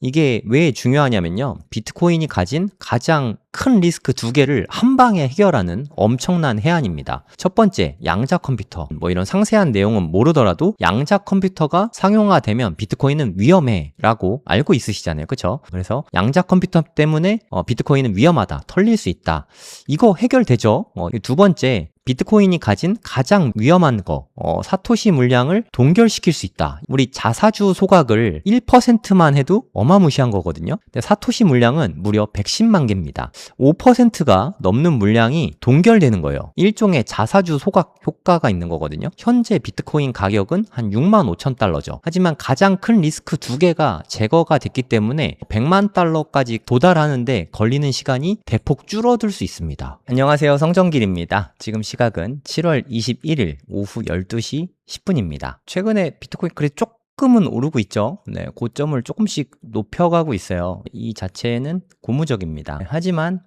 이게 왜 중요하냐면요. 비트코인이 가진 가장 큰 리스크 두 개를 한 방에 해결하는 엄청난 해안입니다. 첫 번째, 양자 컴퓨터. 뭐 이런 상세한 내용은 모르더라도 양자 컴퓨터가 상용화되면 비트코인은 위험해 라고 알고 있으시잖아요. 그쵸? 그래서 양자 컴퓨터 때문에 비트코인은 위험하다, 털릴 수 있다. 이거 해결되죠? 두 번째, 비트코인이 가진 가장 위험한 거, 사토시 물량을 동결시킬 수 있다. 우리 자사주 소각을 1%만 해도 어마무시한 거거든요. 근데 사토시 물량은 무려 110만 개입니다. 5%가 넘는 물량이 동결되는 거예요. 일종의 자사주 소각 효과가 있는 거거든요. 현재 비트코인 가격은 한 6만 5천 달러죠. 하지만 가장 큰 리스크 두 개가 제거가 됐기 때문에 100만 달러까지 도달하는데 걸리는 시간이 대폭 줄어들 수 있습니다. 안녕하세요, 성정길입니다. 지금 시각은 7월 21일 오후 12시 10분입니다. 최근에 비트코인 그래 조금은 오르고 있죠. 네, 고점을 조금씩 높여가고 있어요. 이 자체는 고무적입니다. 하지만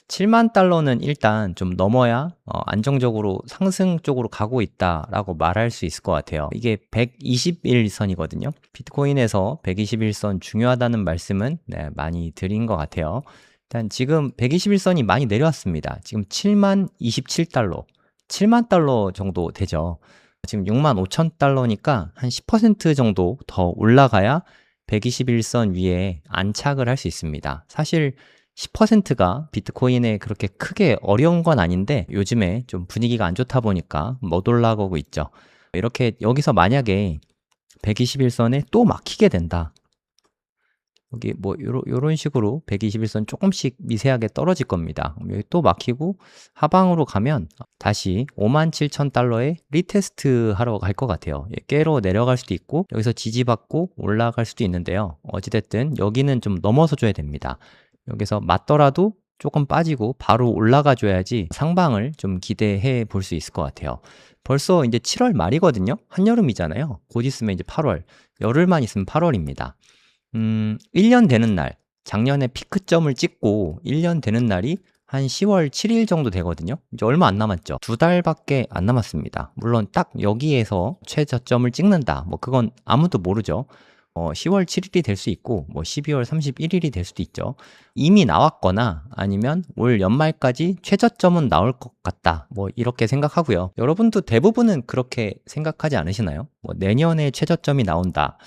7만 달러는 일단 좀 넘어야 안정적으로 상승 쪽으로 가고 있다라고 말할 수 있을 것 같아요. 이게 121선이거든요. 비트코인에서 121선 중요하다는 말씀은 많이 드린 것 같아요. 일단 지금 121선이 많이 내려왔습니다. 지금 7만 27달러, 7만 달러 정도 되죠. 지금 6만 5천 달러니까 한 10% 정도 더 올라가야 121선 위에 안착을 할 수 있습니다. 사실 10%가 비트코인에 그렇게 크게 어려운 건 아닌데 요즘에 좀 분위기가 안 좋다 보니까 못 올라가고 있죠. 이렇게 여기서 만약에 121선에 또 막히게 된다. 여기 뭐 요런 식으로 121선 조금씩 미세하게 떨어질 겁니다. 여기 또 막히고 하방으로 가면 다시 57,000달러에 리테스트 하러 갈 것 같아요. 깨로 내려갈 수도 있고 여기서 지지받고 올라갈 수도 있는데요. 어찌됐든 여기는 좀 넘어서 줘야 됩니다. 여기서 맞더라도 조금 빠지고 바로 올라가 줘야지 상방을 좀 기대해 볼 수 있을 것 같아요. 벌써 이제 7월 말이거든요. 한여름이잖아요. 곧 있으면 이제 8월, 열흘만 있으면 8월입니다. 1년 되는 날, 작년에 피크점을 찍고 1년 되는 날이 한 10월 7일 정도 되거든요. 이제 얼마 안 남았죠. 2달밖에 안 남았습니다. 물론 딱 여기에서 최저점을 찍는다. 뭐 그건 아무도 모르죠. 10월 7일이 될 수 있고 뭐 12월 31일이 될 수도 있죠. 이미 나왔거나 아니면 올 연말까지 최저점은 나올 것 같다. 뭐 이렇게 생각하고요. 여러분도 대부분은 그렇게 생각하지 않으시나요? 뭐 내년에 최저점이 나온다.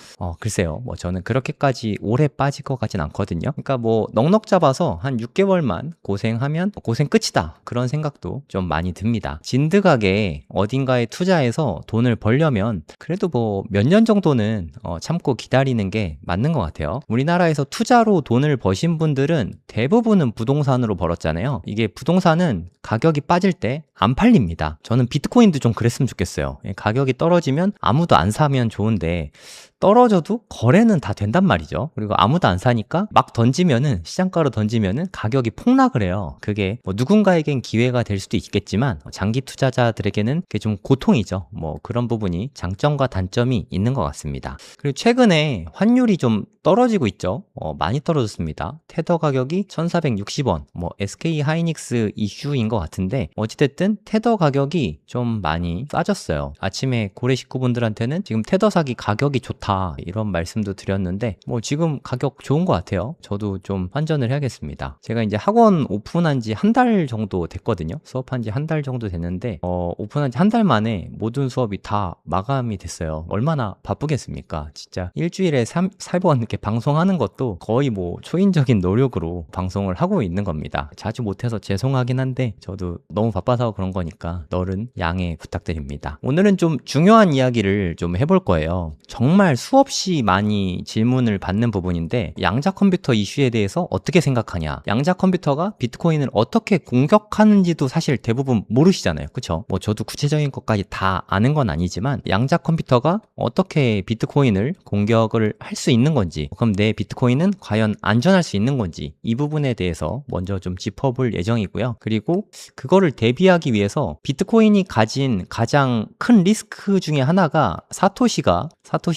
글쎄요. 뭐 저는 그렇게까지 오래 빠질 것 같진 않거든요. 그러니까 뭐 넉넉 잡아서 한 6개월만 고생하면 고생 끝이다. 그런 생각도 좀 많이 듭니다. 진드각에 어딘가에 투자해서 돈을 벌려면 그래도 뭐 몇 년 정도는 참고 기다리는 게 맞는 것 같아요. 우리나라에서 투자로 돈을 버신 분들은 대부분은 부동산으로 벌었잖아요. 이게 부동산은 가격이 빠질 때 안 팔립니다. 저는 비트코인도 좀 그랬으면 좋겠어요. 가격이 떨어지면 아무도 안 사면 좋은데 떨어져도 거래는 다 된단 말이죠. 그리고 아무도 안 사니까 막 던지면은 시장가로 던지면은 가격이 폭락을 해요. 그게 뭐 누군가에겐 기회가 될 수도 있겠지만 장기 투자자들에게는 그게 좀 고통이죠. 뭐 그런 부분이 장점과 단점이 있는 것 같습니다. 그리고 최근에 환율이 좀 떨어지고 있죠. 많이 떨어졌습니다. 테더 가격이 1,460원. 뭐 SK 하이닉스 이슈인 것 같은데 어찌됐든 테더 가격이 좀 많이 빠졌어요. 아침에 고래 식구분들한테는 지금 테더 사기 가격이 좋다 이런 말씀도 드렸는데 뭐 지금 가격 좋은 것 같아요. 저도 좀 환전을 해야겠습니다. 제가 이제 학원 오픈한 지 한 달 정도 됐거든요. 수업한 지 한 달 정도 됐는데 오픈한 지 한 달 만에 모든 수업이 다 마감이 됐어요. 얼마나 바쁘겠습니까? 진짜 일주일에 3번 이렇게 방송하는 것도 거의 뭐 초인적인 노력으로 방송을 하고 있는 겁니다. 자주 못해서 죄송하긴 한데 저도 너무 바빠서 그런 거니까 너른 양해 부탁드립니다. 오늘은 좀 중요한 이야기를 좀 해볼 거예요. 정말 수없이 많이 질문을 받는 부분인데 양자 컴퓨터 이슈에 대해서 어떻게 생각하냐? 양자 컴퓨터가 비트코인을 어떻게 공격하는지도 사실 대부분 모르시잖아요. 그쵸? 뭐 저도 구체적인 것까지 다 아는 건 아니지만 양자 컴퓨터가 어떻게 비트코인을 공격을 할 수 있는 건지 그럼 내 비트코인은 과연 안전할 수 있는 건지 이 부분에 대해서 먼저 좀 짚어볼 예정이고요. 그리고 그거를 대비하기 위해서 비트코인이 가진 가장 큰 리스크 중에 하나가 사토시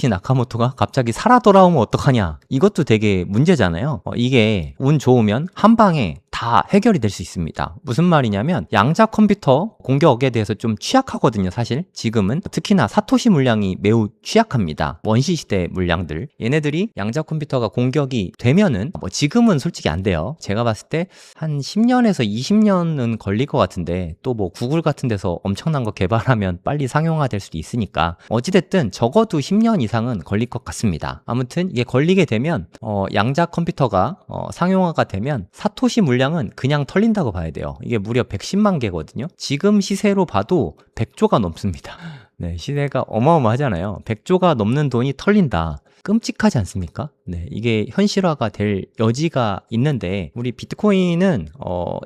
나카모토가 갑자기 살아 돌아오면 어떡하냐 이것도 되게 문제잖아요. 이게 운 좋으면 한 방에 다 다 해결이 될 수 있습니다. 무슨 말이냐면 양자 컴퓨터 공격에 대해서 좀 취약하거든요. 사실 지금은 특히나 사토시 물량이 매우 취약합니다. 원시 시대 물량들, 얘네들이 양자 컴퓨터가 공격이 되면은 뭐 지금은 솔직히 안 돼요. 제가 봤을 때 한 10년에서 20년은 걸릴 것 같은데, 또 뭐 구글 같은 데서 엄청난 거 개발하면 빨리 상용화될 수도 있으니까 어찌됐든 적어도 10년 이상은 걸릴 것 같습니다. 아무튼 이게 걸리게 되면 양자 컴퓨터가 상용화가 되면 사토시 물량은 그냥 털린다고 봐야 돼요. 이게 무려 110만 개거든요. 지금 시세로 봐도 100조가 넘습니다. 네, 시세가 어마어마하잖아요. 100조가 넘는 돈이 털린다. 끔찍하지 않습니까? 네, 이게 현실화가 될 여지가 있는데, 우리 비트코인은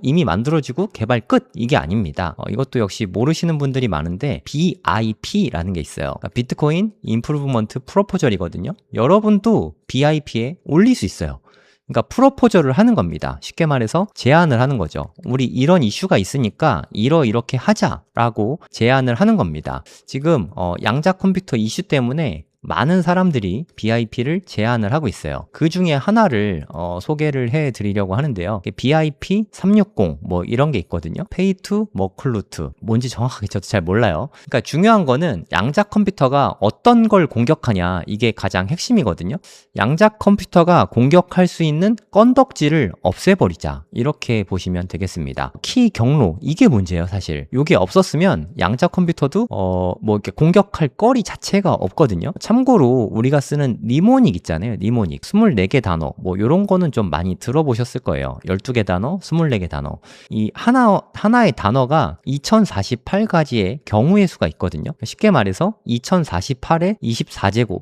이미 만들어지고 개발 끝, 이게 아닙니다. 이것도 역시 모르시는 분들이 많은데 BIP라는 게 있어요. 그러니까 비트코인 임프루브먼트 프로포절이거든요. 여러분도 BIP에 올릴 수 있어요. 그러니까 프로포절을 하는 겁니다. 쉽게 말해서 제안을 하는 거죠. 우리 이런 이슈가 있으니까 이렇게 하자라고 제안을 하는 겁니다. 지금 양자 컴퓨터 이슈 때문에 많은 사람들이 BIP를 제안을 하고 있어요. 그 중에 하나를 소개를 해드리려고 하는데요. BIP 360 뭐 이런 게 있거든요. Pay to Maclu트, 뭔지 정확하게 저도 잘 몰라요. 그러니까 중요한 거는 양자 컴퓨터가 어떤 걸 공격하냐, 이게 가장 핵심이거든요. 양자 컴퓨터가 공격할 수 있는 건덕지를 없애버리자, 이렇게 보시면 되겠습니다. 키 경로, 이게 문제예요. 사실 이게 없었으면 양자 컴퓨터도 뭐 이렇게 공격할 거리 자체가 없거든요. 참고로 우리가 쓰는 니모닉 있잖아요. 니모닉 24개 단어, 뭐 요런 거는 좀 많이 들어보셨을 거예요. 12개 단어, 24개 단어. 이 하나의 단어가 2048가지의 경우의 수가 있거든요. 쉽게 말해서 2048의 24제곱.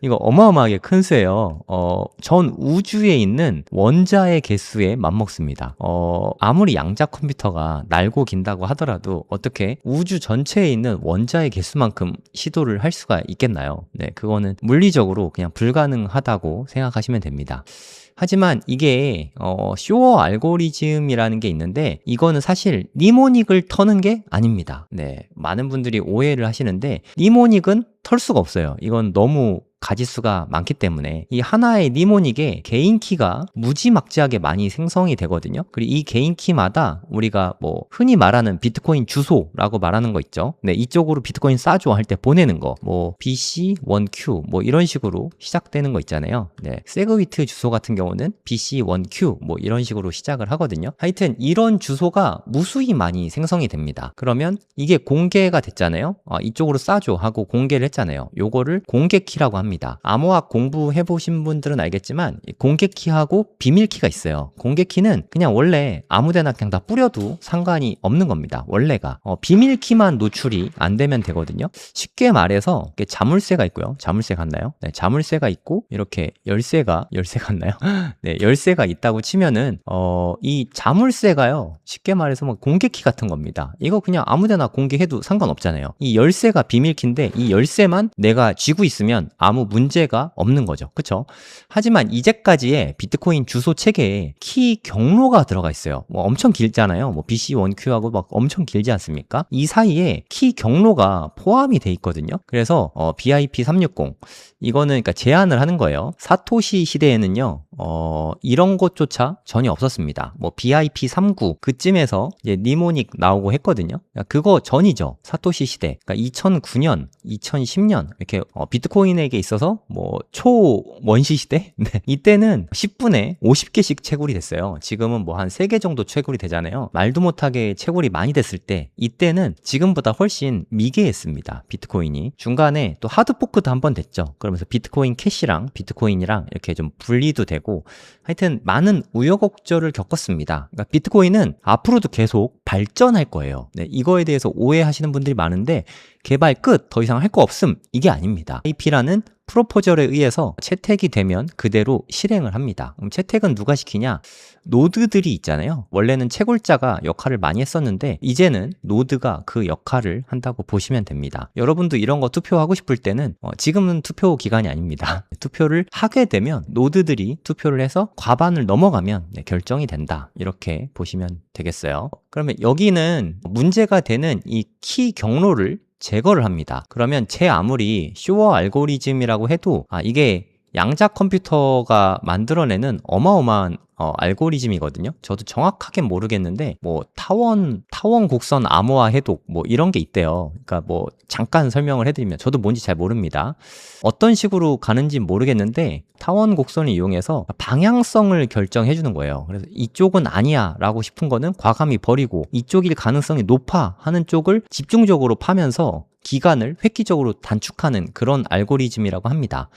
이거 어마어마하게 큰 수예요. 전 우주에 있는 원자의 개수에 맞먹습니다. 아무리 양자 컴퓨터가 날고 긴다고 하더라도 어떻게 우주 전체에 있는 원자의 개수만큼 시도를 할 수가 있겠나요? 네, 그거는 물리적으로 그냥 불가능하다고 생각하시면 됩니다. 하지만 이게 쇼어 알고리즘이라는 게 있는데, 이거는 사실 니모닉을 터는 게 아닙니다. 네, 많은 분들이 오해를 하시는데 니모닉은 털 수가 없어요. 이건 너무 가지수가 많기 때문에 이 하나의 니모닉에 개인 키가 무지막지하게 많이 생성이 되거든요. 그리고 이 개인 키마다 우리가 뭐 흔히 말하는 비트코인 주소라고 말하는 거 있죠. 네, 이쪽으로 비트코인 싸줘 할 때 보내는 거, 뭐 BC1Q 뭐 이런 식으로 시작되는 거 있잖아요. 네, 세그위트 주소 같은 경우는 BC1Q 뭐 이런 식으로 시작을 하거든요. 하여튼 이런 주소가 무수히 많이 생성이 됩니다. 그러면 이게 공개가 됐잖아요. 이쪽으로 싸줘 하고 공개를 했잖아요. 요거를 공개 키라고 합니다. 암호학 공부해보신 분들은 알겠지만 공개키하고 비밀키가 있어요. 공개키는 그냥 원래 아무데나 그냥 다 뿌려도 상관이 없는 겁니다. 원래가 비밀키만 노출이 안 되면 되거든요. 쉽게 말해서 자물쇠가 있고요. 자물쇠 같나요? 네, 자물쇠가 있고 이렇게 열쇠 같나요? 네, 열쇠가 있다고 치면은 이 자물쇠가요, 쉽게 말해서 뭐 공개키 같은 겁니다. 이거 그냥 아무데나 공개해도 상관없잖아요. 이 열쇠가 비밀키인데 이 열쇠만 내가 쥐고 있으면 아무 문제가 없는 거죠. 그쵸? 하지만 이제까지의 비트코인 주소 체계에 키 경로가 들어가 있어요. 뭐 엄청 길잖아요. 뭐 BC1Q하고 막 엄청 길지 않습니까? 이 사이에 키 경로가 포함이 돼 있거든요. 그래서 BIP 360 이거는 그러니까 제안을 하는 거예요. 사토시 시대에는요, 이런 것조차 전혀 없었습니다. 뭐 BIP 39 그쯤에서 이제 니모닉 나오고 했거든요. 그거 전이죠. 사토시 시대. 그러니까 2009년, 2010년 이렇게 비트코인에게 있어서 뭐 초원시 시대? 네. 이때는 10분에 50개씩 채굴이 됐어요. 지금은 뭐 한 3개 정도 채굴이 되잖아요. 말도 못하게 채굴이 많이 됐을 때 이때는 지금보다 훨씬 미개했습니다. 비트코인이. 중간에 또 하드포크도 한 번 됐죠. 그러면서 비트코인 캐시랑 비트코인이랑 이렇게 좀 분리도 되고, 하여튼 많은 우여곡절을 겪었습니다. 그러니까 비트코인은 앞으로도 계속 발전할 거예요. 네, 이거에 대해서 오해하시는 분들이 많은데 개발 끝, 더 이상 할 거 없음, 이게 아닙니다. IP라는 프로포절에 의해서 채택이 되면 그대로 실행을 합니다. 그럼 채택은 누가 시키냐? 노드들이 있잖아요. 원래는 채굴자가 역할을 많이 했었는데 이제는 노드가 그 역할을 한다고 보시면 됩니다. 여러분도 이런 거 투표하고 싶을 때는 지금은 투표 기간이 아닙니다. 투표를 하게 되면 노드들이 투표를 해서 과반을 넘어가면 결정이 된다, 이렇게 보시면 되겠어요. 그러면 여기는 문제가 되는 이 키 경로를 제거를 합니다. 그러면 제 아무리 쇼어 알고리즘이라고 해도 이게 양자 컴퓨터가 만들어내는 어마어마한 알고리즘이거든요. 저도 정확하게 모르겠는데 뭐 타원 곡선 암호화 해독 뭐 이런 게 있대요. 그러니까 뭐 잠깐 설명을 해드리면 저도 뭔지 잘 모릅니다. 어떤 식으로 가는지 모르겠는데 타원 곡선을 이용해서 방향성을 결정해 주는 거예요. 그래서 이쪽은 아니야 라고 싶은 거는 과감히 버리고 이쪽일 가능성이 높아 하는 쪽을 집중적으로 파면서 기간을 획기적으로 단축하는 그런 알고리즘이라고 합니다.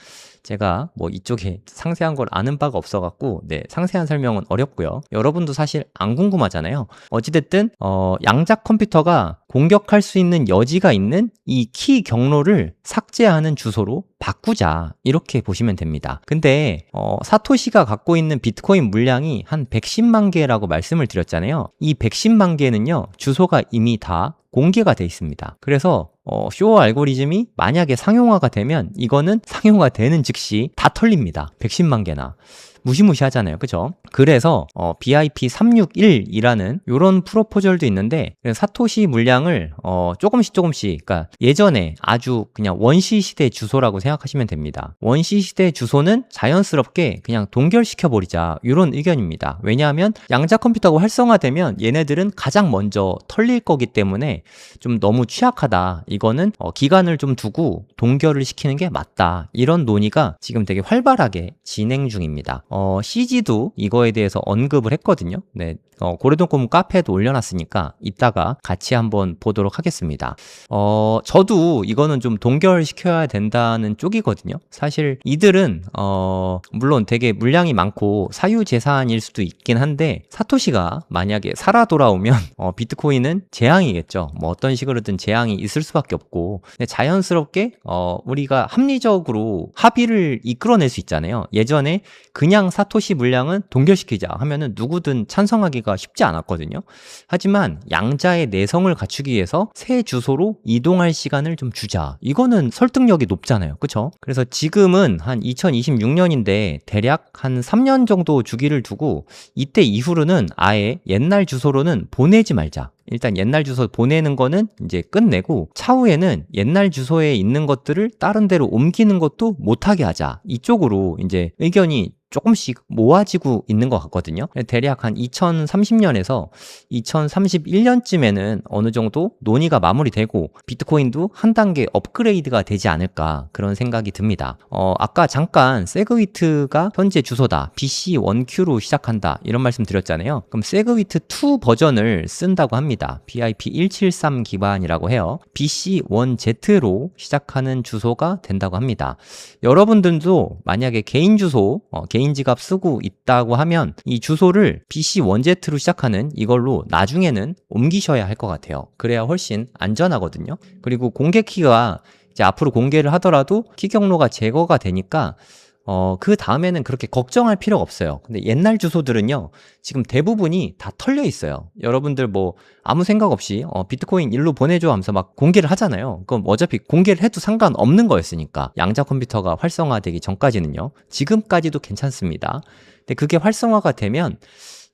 제가 뭐 이쪽에 상세한 걸 아는 바가 없어갖고 상세한 설명은 어렵고요. 여러분도 사실 안 궁금하잖아요. 어찌됐든 양자 컴퓨터가 공격할 수 있는 여지가 있는 이 키 경로를 삭제하는 주소로 바꾸자 이렇게 보시면 됩니다. 근데 사토시가 갖고 있는 비트코인 물량이 한 110만 개라고 말씀을 드렸잖아요. 이 110만 개는요 주소가 이미 다 공개가 돼 있습니다. 그래서 쇼어 알고리즘이 만약에 상용화가 되면 이거는 상용화 되는 즉시 다 털립니다. 110만 개나. 무시무시하잖아요. 그죠? 그래서 BIP361이라는 이런 프로포절도 있는데 사토시 물량을 조금씩 그러니까 예전에 아주 그냥 원시 시대 주소라고 생각하시면 됩니다. 원시 시대 주소는 자연스럽게 그냥 동결시켜 버리자 이런 의견입니다. 왜냐하면 양자 컴퓨터가 활성화되면 얘네들은 가장 먼저 털릴 거기 때문에 좀 너무 취약하다. 이거는 기간을 좀 두고 동결을 시키는 게 맞다. 이런 논의가 지금 되게 활발하게 진행 중입니다. CG도 이거에 대해서 언급을 했거든요. 네, 고래동꿈 카페에도 올려놨으니까 이따가 같이 한번 보도록 하겠습니다. 저도 이거는 좀 동결시켜야 된다는 쪽이거든요. 사실 이들은 물론 되게 물량이 많고 사유재산일 수도 있긴 한데 사토시가 만약에 살아 돌아오면 비트코인은 재앙이겠죠. 뭐 어떤 식으로든 재앙이 있을 수밖에 없고 자연스럽게 우리가 합리적으로 합의를 이끌어낼 수 있잖아요. 예전에 그냥 사토시 물량은 동결시키자 하면은 누구든 찬성하기가 쉽지 않았거든요. 하지만 양자의 내성을 갖추기 위해서 새 주소로 이동할 시간을 좀 주자. 이거는 설득력이 높잖아요. 그쵸? 그래서 지금은 한 2026년인데 대략 한 3년 정도 주기를 두고 이때 이후로는 아예 옛날 주소로는 보내지 말자. 일단 옛날 주소 보내는 거는 이제 끝내고 차후에는 옛날 주소에 있는 것들을 다른 데로 옮기는 것도 못하게 하자. 이쪽으로 이제 의견이 조금씩 모아지고 있는 것 같거든요. 대략 한 2030년에서 2031년쯤에는 어느 정도 논의가 마무리되고 비트코인도 한 단계 업그레이드가 되지 않을까 그런 생각이 듭니다. 아까 잠깐 세그위트가 현재 주소다. BC1Q로 시작한다. 이런 말씀 드렸잖아요. 그럼 세그위트2 버전을 쓴다고 합니다. BIP173 기반이라고 해요. BC1Z로 시작하는 주소가 된다고 합니다. 여러분들도 만약에 개인 주소, 개인 지갑 쓰고 있다고 하면 이 주소를 BC1Z로 시작하는 이걸로 나중에는 옮기셔야 할 것 같아요. 그래야 훨씬 안전하거든요. 그리고 공개 키가 이제 앞으로 공개를 하더라도 키 경로가 제거가 되니까 그 다음에는 그렇게 걱정할 필요가 없어요. 근데 옛날 주소들은요, 지금 대부분이 다 털려 있어요. 여러분들 뭐 아무 생각 없이 비트코인 일로 보내줘 하면서 막 공개를 하잖아요. 그럼 어차피 공개를 해도 상관없는 거였으니까. 양자 컴퓨터가 활성화되기 전까지는요. 지금까지도 괜찮습니다. 근데 그게 활성화가 되면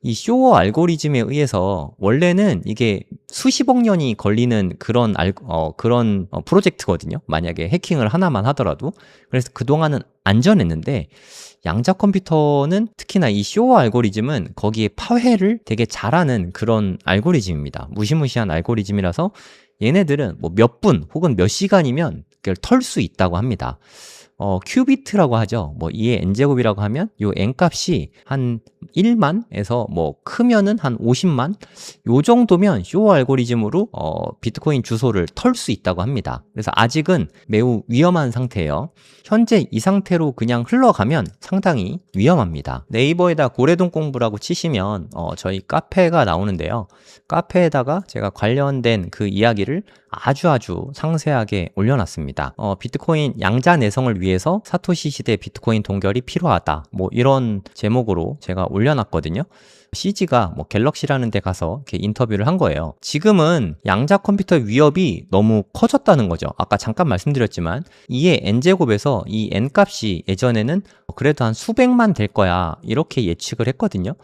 이 쇼어 알고리즘에 의해서 원래는 이게 수십억 년이 걸리는 그런 프로젝트거든요. 만약에 해킹을 하나만 하더라도. 그래서 그동안은 안전했는데 양자 컴퓨터는 특히나 이 쇼어 알고리즘은 거기에 파회를 되게 잘하는 그런 알고리즘입니다. 무시무시한 알고리즘이라서 얘네들은 뭐 몇 분 혹은 몇 시간이면 그걸 털 수 있다고 합니다. 큐비트라고 하죠. 뭐 이의 n제곱이라고 하면 요 n값이 한 1만에서 뭐 크면은 한 50만 요 정도면 쇼어 알고리즘으로 비트코인 주소를 털 수 있다고 합니다. 그래서 아직은 매우 위험한 상태예요. 현재 이 상태로 그냥 흘러가면 상당히 위험합니다. 네이버에다 고래동 공부라고 치시면 저희 카페가 나오는데요. 카페에다가 제가 관련된 그 이야기를 아주 상세하게 올려놨습니다. 비트코인 양자 내성을 위해서 사토시 시대 비트코인 동결이 필요하다. 뭐 이런 제목으로 제가 올려놨거든요. CG가 뭐 갤럭시라는 데 가서 이렇게 인터뷰를 한 거예요. 지금은 양자 컴퓨터 위협이 너무 커졌다는 거죠. 아까 잠깐 말씀드렸지만 이의 n제곱에서 이 n값이 예전에는 그래도 한 수백만 될 거야 이렇게 예측을 했거든요.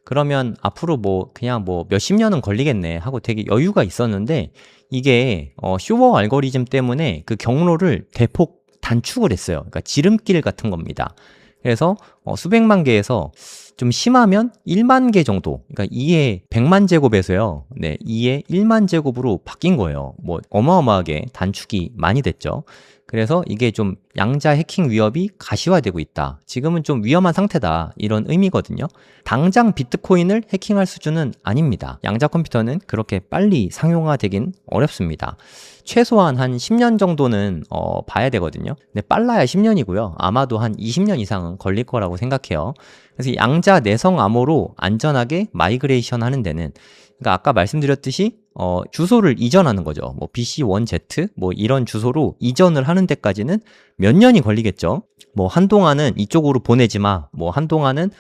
그러면 앞으로 뭐 그냥 뭐 몇십 년은 걸리겠네 하고 되게 여유가 있었는데 이게 쇼어 알고리즘 때문에 그 경로를 대폭 단축을 했어요. 그러니까 지름길 같은 겁니다. 그래서 수백만 개에서 좀 심하면 1만 개 정도, 그러니까 2의 100만 제곱에서요. 네, 2의 1만 제곱으로 바뀐 거예요. 뭐 어마어마하게 단축이 많이 됐죠. 그래서 이게 좀 양자 해킹 위협이 가시화되고 있다. 지금은 좀 위험한 상태다. 이런 의미거든요. 당장 비트코인을 해킹할 수준은 아닙니다. 양자 컴퓨터는 그렇게 빨리 상용화되긴 어렵습니다. 최소한 한 10년 정도는 봐야 되거든요. 근데 빨라야 10년이고요. 아마도 한 20년 이상은 걸릴 거라고 생각해요. 그래서 양자 내성 암호로 안전하게 마이그레이션 하는 데는, 그러니까 아까 말씀드렸듯이 주소를 이전하는 거죠. 뭐 BC1Z 뭐 이런 주소로 이전을 하는 데까지는 몇 년이 걸리겠죠. 뭐 한동안은 이쪽으로 보내지 마. 뭐 한동안은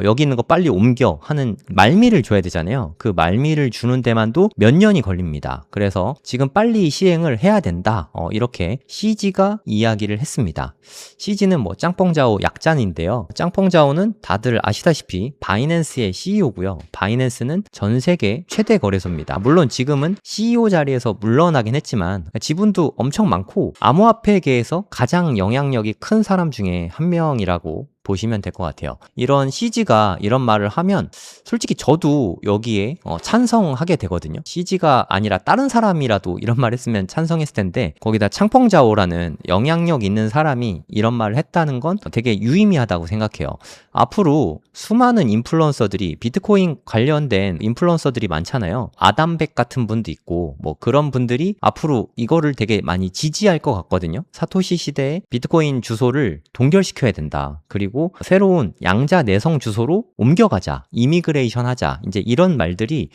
여기 있는 거 빨리 옮겨 하는 말미를 줘야 되잖아요. 그 말미를 주는 데만도 몇 년이 걸립니다. 그래서 지금 빨리 시행을 해야 된다. 이렇게 CG가 이야기를 했습니다. CG는 뭐 짱뽕자오 약잔인데요. 짱뽕자오는 다들 아시다시피 바이낸스의 CEO고요. 바이낸스는 전 세계 최대 거래소입니다. 물론 지금은 CEO 자리에서 물러나긴 했지만 지분도 엄청 많고 암호화폐계에서 가장 영향력이 큰 사람 중에 한 명이라고 보시면 될 것 같아요. 이런 CG가 이런 말을 하면 솔직히 저도 여기에 찬성하게 되거든요. CG가 아니라 다른 사람이라도 이런 말 했으면 찬성했을 텐데, 거기다 창펑자오라는 영향력 있는 사람이 이런 말을 했다는 건 되게 유의미하다고 생각해요. 앞으로 수많은 인플루언서들이, 비트코인 관련된 인플루언서들이 많잖아요. 아담백 같은 분도 있고 뭐 그런 분들이 앞으로 이거를 되게 많이 지지할 것 같거든요. 사토시 시대에 비트코인 주소를 동결시켜야 된다. 그리고 새로운 양자 내성 주소로 옮겨가자, 이미그레이션 하자, 이제 이런 말들이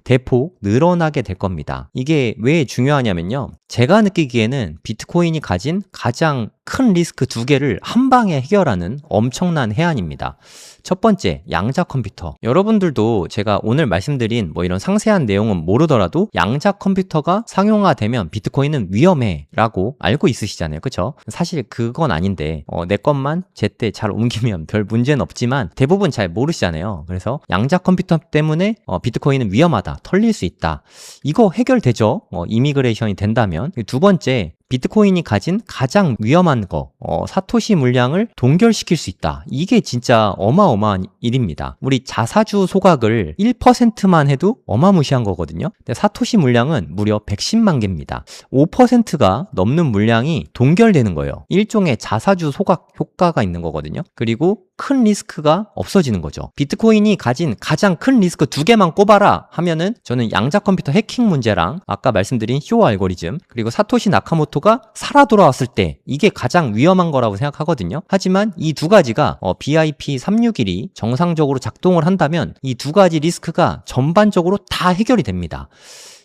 대폭 늘어나게 될 겁니다. 이게 왜 중요하냐면요, 제가 느끼기에는 비트코인이 가진 가장 큰 리스크 두 개를 한 방에 해결하는 엄청난 해안입니다. 첫 번째, 양자 컴퓨터. 여러분들도 제가 오늘 말씀드린 뭐 이런 상세한 내용은 모르더라도 양자 컴퓨터가 상용화되면 비트코인은 위험해 라고 알고 있으시잖아요. 그쵸? 사실 그건 아닌데 내 것만 제때 잘 옮기면 별 문제는 없지만 대부분 잘 모르시잖아요. 그래서 양자 컴퓨터 때문에 비트코인은 위험하다, 털릴 수 있다, 이거 해결되죠. 이미그레이션이 된다면. 두 번째, 비트코인이 가진 가장 위험한 거, 사토시 물량을 동결시킬 수 있다. 이게 진짜 어마어마한 일입니다. 우리 자사주 소각을 1%만 해도 어마무시한 거거든요. 근데 사토시 물량은 무려 110만 개입니다. 5%가 넘는 물량이 동결되는 거예요. 일종의 자사주 소각 효과가 있는 거거든요. 그리고 큰 리스크가 없어지는 거죠. 비트코인이 가진 가장 큰 리스크 두 개만 꼽아라 하면은 저는 양자 컴퓨터 해킹 문제랑 아까 말씀드린 쇼 알고리즘, 그리고 사토시 나카모토가 살아 돌아왔을 때, 이게 가장 위험한 거라고 생각하거든요. 하지만 이 두 가지가 BIP361이 정상적으로 작동을 한다면 이 두 가지 리스크가 전반적으로 다 해결이 됩니다.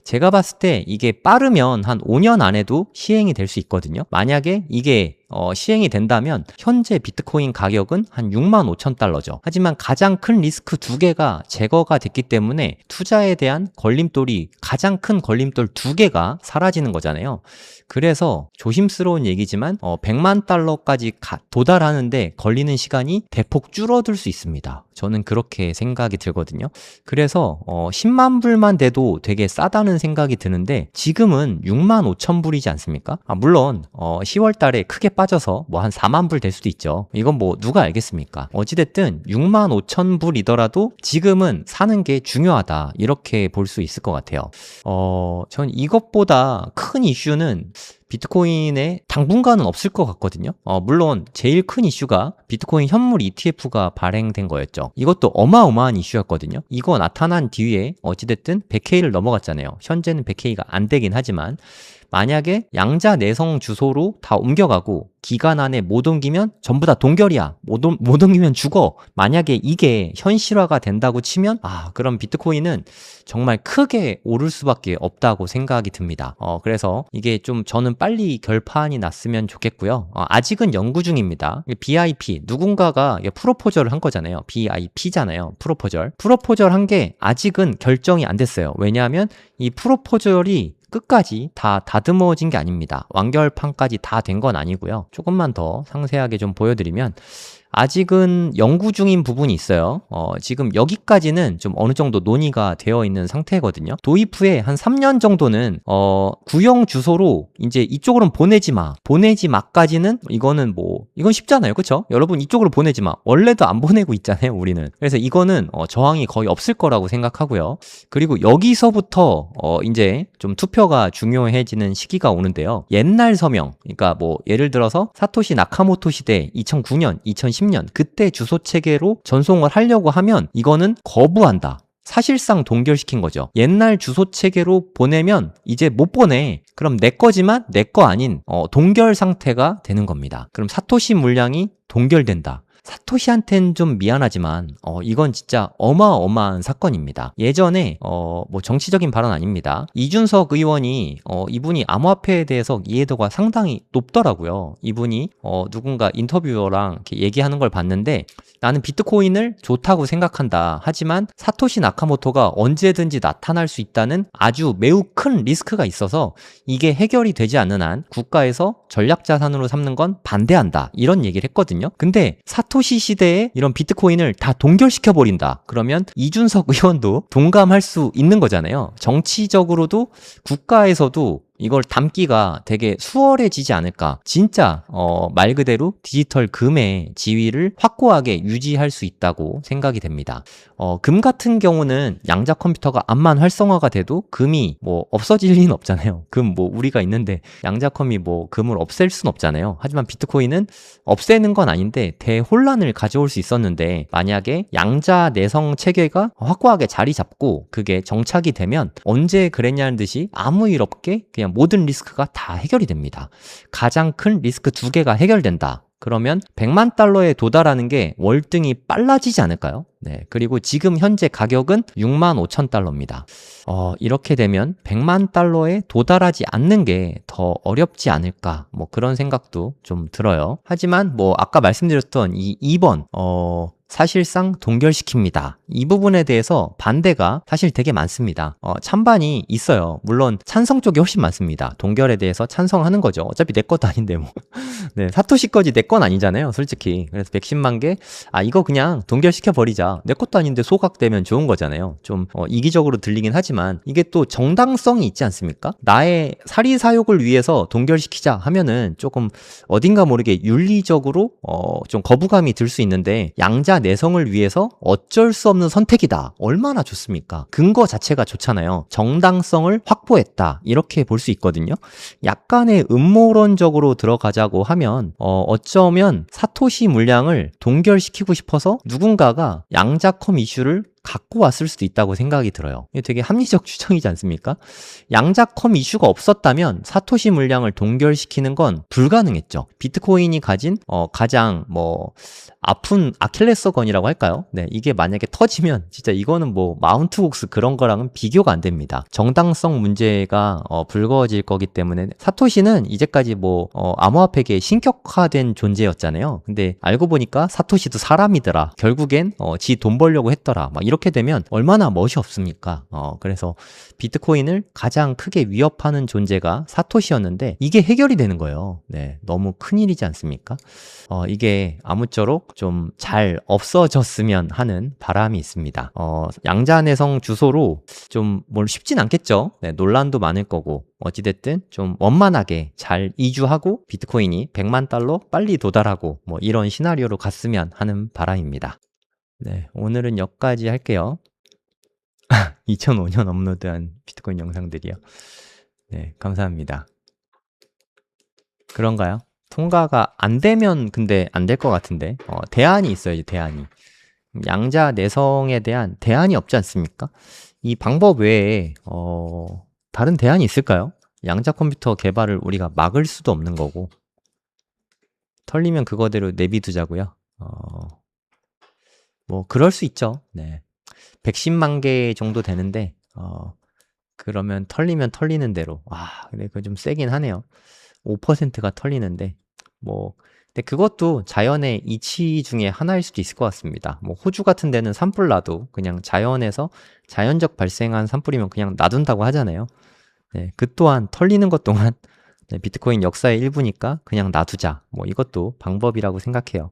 제가 봤을 때 이게 빠르면 한 5년 안에도 시행이 될 수 있거든요. 만약에 이게 시행이 된다면 현재 비트코인 가격은 한 6만 5천 달러죠. 하지만 가장 큰 리스크 두 개가 제거가 됐기 때문에 투자에 대한 걸림돌이, 가장 큰 걸림돌 두 개가 사라지는 거잖아요. 그래서 조심스러운 얘기지만 100만 달러까지 도달하는데 걸리는 시간이 대폭 줄어들 수 있습니다. 저는 그렇게 생각이 들거든요. 그래서 10만 불만 돼도 되게 싸다는 생각이 드는데 지금은 6만 5천 불이지 않습니까? 물론 10월 달에 크게 빠져서 뭐 한 4만 불 될 수도 있죠. 이건 뭐 누가 알겠습니까? 어찌됐든 6만 5천 불이더라도 지금은 사는 게 중요하다, 이렇게 볼 수 있을 것 같아요. 전 이것보다 큰 이슈는 비트코인에 당분간은 없을 것 같거든요. 물론 제일 큰 이슈가 비트코인 현물 ETF가 발행된 거였죠. 이것도 어마어마한 이슈였거든요. 이거 나타난 뒤에 어찌됐든 100K를 넘어갔잖아요. 현재는 100K가 안 되긴 하지만 만약에 양자 내성 주소로 다 옮겨가고 기간 안에 못 옮기면 전부 다 동결이야, 못 옮기면 죽어, 만약에 이게 현실화가 된다고 치면 그럼 비트코인은 정말 크게 오를 수밖에 없다고 생각이 듭니다. 그래서 이게 좀 저는 빨리 결판이 났으면 좋겠고요. 아직은 연구 중입니다. BIP, 누군가가 프로포절을 한 거잖아요. BIP잖아요. 프로포절 한 게 아직은 결정이 안 됐어요. 왜냐하면 이 프로포절이 끝까지 다 다듬어진 게 아닙니다. 완결판까지 다 된 건 아니고요. 조금만 더 상세하게 좀 보여드리면 아직은 연구 중인 부분이 있어요. 지금 여기까지는 좀 어느 정도 논의가 되어 있는 상태거든요. 도입 후에 한 3년 정도는 구형 주소로 이제 이쪽으로는 보내지 마까지는 이거는 이건 쉽잖아요. 그쵸? 여러분 이쪽으로 보내지 마. 원래도 안 보내고 있잖아요, 우리는. 그래서 이거는 저항이 거의 없을 거라고 생각하고요. 그리고 여기서부터 이제 좀 투표가 중요해지는 시기가 오는데요. 옛날 서명, 그러니까 예를 들어서 사토시 나카모토 시대 2009년, 2010년 그때 주소 체계로 전송을 하려고 하면 이거는 거부한다. 사실상 동결시킨 거죠. 옛날 주소 체계로 보내면 이제 못 보내. 그럼 내 거지만 내 거 아닌 동결 상태가 되는 겁니다. 그럼 사토시 물량이 동결된다. 사토시한텐 좀 미안하지만 이건 진짜 어마어마한 사건입니다. 예전에 정치적인 발언 아닙니다. 이준석 의원이 이분이 암호화폐에 대해서 이해도가 상당히 높더라고요. 이분이 누군가 인터뷰어랑 이렇게 얘기하는 걸 봤는데 나는 비트코인을 좋다고 생각한다. 하지만 사토시 나카모토가 언제든지 나타날 수 있다는 아주 매우 큰 리스크가 있어서 이게 해결이 되지 않는 한 국가에서 전략자산으로 삼는 건 반대한다. 이런 얘기를 했거든요. 근데 사토시 시대에 이런 비트코인을 다 동결시켜버린다. 그러면 이준석 의원도 동감할 수 있는 거잖아요. 정치적으로도 국가에서도 이걸 담기가 되게 수월해지지 않을까. 진짜 말 그대로 디지털 금의 지위를 확고하게 유지할 수 있다고 생각이 됩니다. 금 같은 경우는 양자 컴퓨터가 암만 활성화가 돼도 금이 없어질 리는 없잖아요. 금 우리가 있는데 양자 컴이 금을 없앨 순 없잖아요. 하지만 비트코인은 없애는 건 아닌데 대혼란을 가져올 수 있었는데 만약에 양자 내성 체계가 확고하게 자리 잡고 그게 정착이 되면 언제 그랬냐는 듯이 아무 일 없게 그냥 모든 리스크가 다 해결이 됩니다. 가장 큰 리스크 2개가 해결된다. 그러면 100만 달러에 도달하는 게 월등히 빨라지지 않을까요? 네. 그리고 지금 현재 가격은 6만 5천 달러입니다. 이렇게 되면 100만 달러에 도달하지 않는 게 더 어렵지 않을까? 그런 생각도 좀 들어요. 하지만 아까 말씀드렸던 이 2번, 사실상 동결시킵니다. 이 부분에 대해서 반대가 사실 되게 많습니다. 찬반이 있어요. 물론 찬성 쪽이 훨씬 많습니다. 동결에 대해서 찬성하는 거죠. 어차피 내 것도 아닌데 네, 사토시 거지 내 건 아니잖아요. 솔직히. 그래서 110만 개, 이거 그냥 동결시켜버리자. 내 것도 아닌데 소각되면 좋은 거잖아요. 좀 이기적으로 들리긴 하지만 이게 또 정당성이 있지 않습니까? 나의 사리사욕을 위해서 동결시키자 하면은 조금 어딘가 모르게 윤리적으로 좀 거부감이 들 수 있는데 양자 내성을 위해서 어쩔 수 없는 선택이다. 얼마나 좋습니까? 근거 자체가 좋잖아요. 정당성을 확보했다. 이렇게 볼 수 있거든요. 약간의 음모론적으로 들어가자고 하면 어쩌면 사토시 물량을 동결시키고 싶어서 누군가가 양자컴 이슈를 갖고 왔을 수도 있다고 생각이 들어요. 이게 되게 합리적 추정이지 않습니까? 양자컴 이슈가 없었다면 사토시 물량을 동결시키는 건 불가능했죠. 비트코인이 가진 가장 아픈 아킬레스건이라고 할까요? 네, 이게 만약에 터지면 진짜 이거는 마운트복스 그런 거랑은 비교가 안 됩니다. 정당성 문제가 불거질 거기 때문에 사토시는 이제까지 암호화폐계의 신격화된 존재였잖아요. 근데 알고 보니까 사토시도 사람이더라. 결국엔 지 돈 벌려고 했더라. 이렇게 되면 얼마나 멋이 없습니까? 그래서 비트코인을 가장 크게 위협하는 존재가 사토시였는데 이게 해결이 되는 거예요. 네, 너무 큰일이지 않습니까? 이게 아무쪼록 좀 잘 없어졌으면 하는 바람이 있습니다. 양자내성 주소로 좀 쉽진 않겠죠. 네, 논란도 많을 거고 어찌됐든 좀 원만하게 잘 이주하고 비트코인이 100만 달러 빨리 도달하고 이런 시나리오로 갔으면 하는 바람입니다. 네, 오늘은 여기까지 할게요. 2005년 업로드한 비트코인 영상들이요. 네, 감사합니다. 그런가요? 통과가 안 되면 근데 안 될 것 같은데 대안이 있어야지. 대안이 양자 내성에 대한 대안이 없지 않습니까? 이 방법 외에 다른 대안이 있을까요? 양자 컴퓨터 개발을 우리가 막을 수도 없는 거고 털리면 그거대로 내비두자고요. 그럴 수 있죠. 네, 110만 개 정도 되는데 그러면 털리면 털리는 대로 근데 그거 좀 세긴 하네요. 5%가 털리는데 근데 그것도 자연의 이치 중에 하나일 수도 있을 것 같습니다. 호주 같은 데는 산불 나도 그냥 자연에서 자연적 발생한 산불이면 그냥 놔둔다고 하잖아요. 네, 그 또한 털리는 것 동안 비트코인 역사의 일부니까 그냥 놔두자. 이것도 방법이라고 생각해요.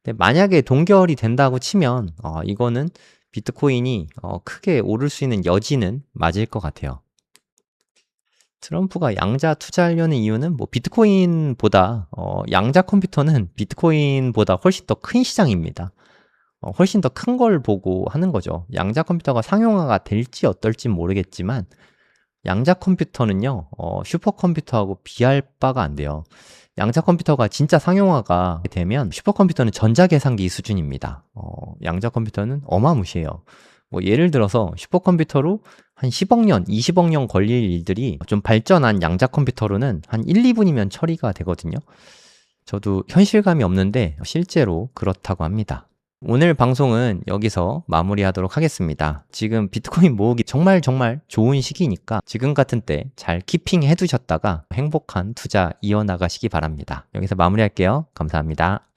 근데 만약에 동결이 된다고 치면 이거는 비트코인이 크게 오를 수 있는 여지는 맞을 것 같아요. 트럼프가 양자 투자하려는 이유는 뭐 비트코인보다 양자 컴퓨터는 비트코인보다 훨씬 더 큰 시장입니다. 훨씬 더 큰 걸 보고 하는 거죠. 양자 컴퓨터가 상용화가 될지 어떨지 모르겠지만 양자 컴퓨터는요, 슈퍼컴퓨터하고 비할 바가 안 돼요. 양자 컴퓨터가 진짜 상용화가 되면 슈퍼컴퓨터는 전자계산기 수준입니다. 양자 컴퓨터는 어마무시해요. 뭐 예를 들어서 슈퍼컴퓨터로 한 10억 년, 20억 년 걸릴 일들이 좀 발전한 양자 컴퓨터로는 한 1, 2분이면 처리가 되거든요. 저도 현실감이 없는데 실제로 그렇다고 합니다. 오늘 방송은 여기서 마무리하도록 하겠습니다. 지금 비트코인 모으기 정말 좋은 시기니까 지금 같은 때 잘 키핑해 두셨다가 행복한 투자 이어나가시기 바랍니다. 여기서 마무리할게요. 감사합니다.